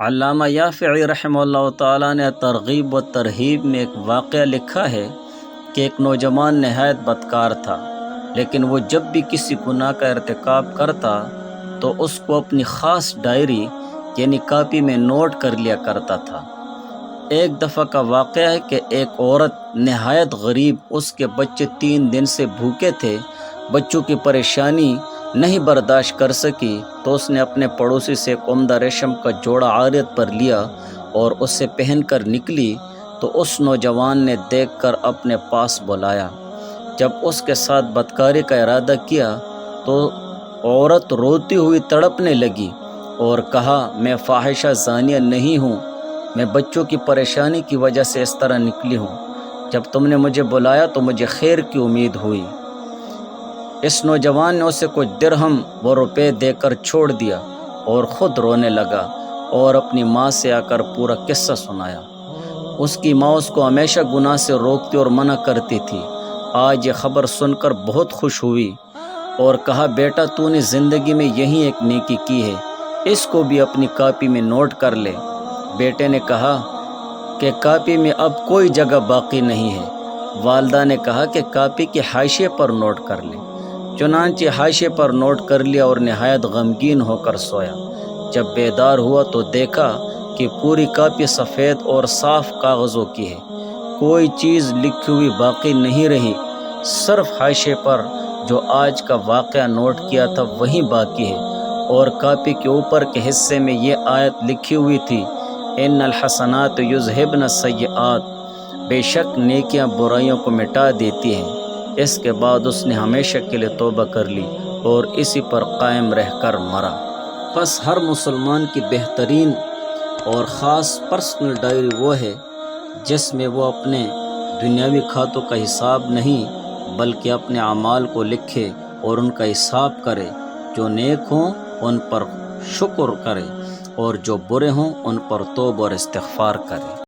علامہ یافعی رحمہ اللہ تعالیٰ نے ترغیب و ترہیب میں ایک واقعہ لکھا ہے کہ ایک نوجوان نہایت بدکار تھا، لیکن وہ جب بھی کسی گناہ کا ارتکاب کرتا تو اس کو اپنی خاص ڈائری یعنی کاپی میں نوٹ کر لیا کرتا تھا۔ ایک دفعہ کا واقعہ ہے کہ ایک عورت نہایت غریب، اس کے بچے 3 دن سے بھوکے تھے، بچوں کی پریشانی نہیں برداشت کر سکی تو اس نے اپنے پڑوسی سے ایک عمدہ ریشم کا جوڑا عاریت پر لیا اور اسے پہن کر نکلی تو اس نوجوان نے دیکھ کر اپنے پاس بلایا۔ جب اس کے ساتھ بدکاری کا ارادہ کیا تو عورت روتی ہوئی تڑپنے لگی اور کہا، میں فاحشہ زانیہ نہیں ہوں، میں بچوں کی پریشانی کی وجہ سے اس طرح نکلی ہوں، جب تم نے مجھے بلایا تو مجھے خیر کی امید ہوئی۔ اس نوجوان نے اسے کچھ درہم و روپے دے کر چھوڑ دیا اور خود رونے لگا اور اپنی ماں سے آ کر پورا قصہ سنایا۔ اس کی ماں اس کو ہمیشہ گناہ سے روکتی اور منع کرتی تھی۔ آج یہ خبر سن کر بہت خوش ہوئی اور کہا، بیٹا تو نے زندگی میں یہی ایک نیکی کی ہے، اس کو بھی اپنی کاپی میں نوٹ کر لے۔ بیٹے نے کہا کہ کاپی میں اب کوئی جگہ باقی نہیں ہے۔ والدہ نے کہا کہ کاپی کے حاشیے پر نوٹ کر لے۔ چنانچہ حاشیے پر نوٹ کر لیا اور نہایت غمگین ہو کر سویا۔ جب بیدار ہوا تو دیکھا کہ پوری کاپی سفید اور صاف کاغذوں کی ہے، کوئی چیز لکھی ہوئی باقی نہیں رہی، صرف حاشیے پر جو آج کا واقعہ نوٹ کیا تھا وہی باقی ہے، اور کاپی کے اوپر کے حصے میں یہ آیت لکھی ہوئی تھی، ان الحسنات یذہبن السیئات، بے شک نیکیاں برائیوں کو مٹا دیتی ہیں۔ اس کے بعد اس نے ہمیشہ کے لیے توبہ کر لی اور اسی پر قائم رہ کر مرا۔ پس ہر مسلمان کی بہترین اور خاص پرسنل ڈائری وہ ہے جس میں وہ اپنے دنیاوی کھاتوں کا حساب نہیں بلکہ اپنے اعمال کو لکھے اور ان کا حساب کرے، جو نیک ہوں ان پر شکر کرے اور جو برے ہوں ان پر توبہ اور استغفار کرے۔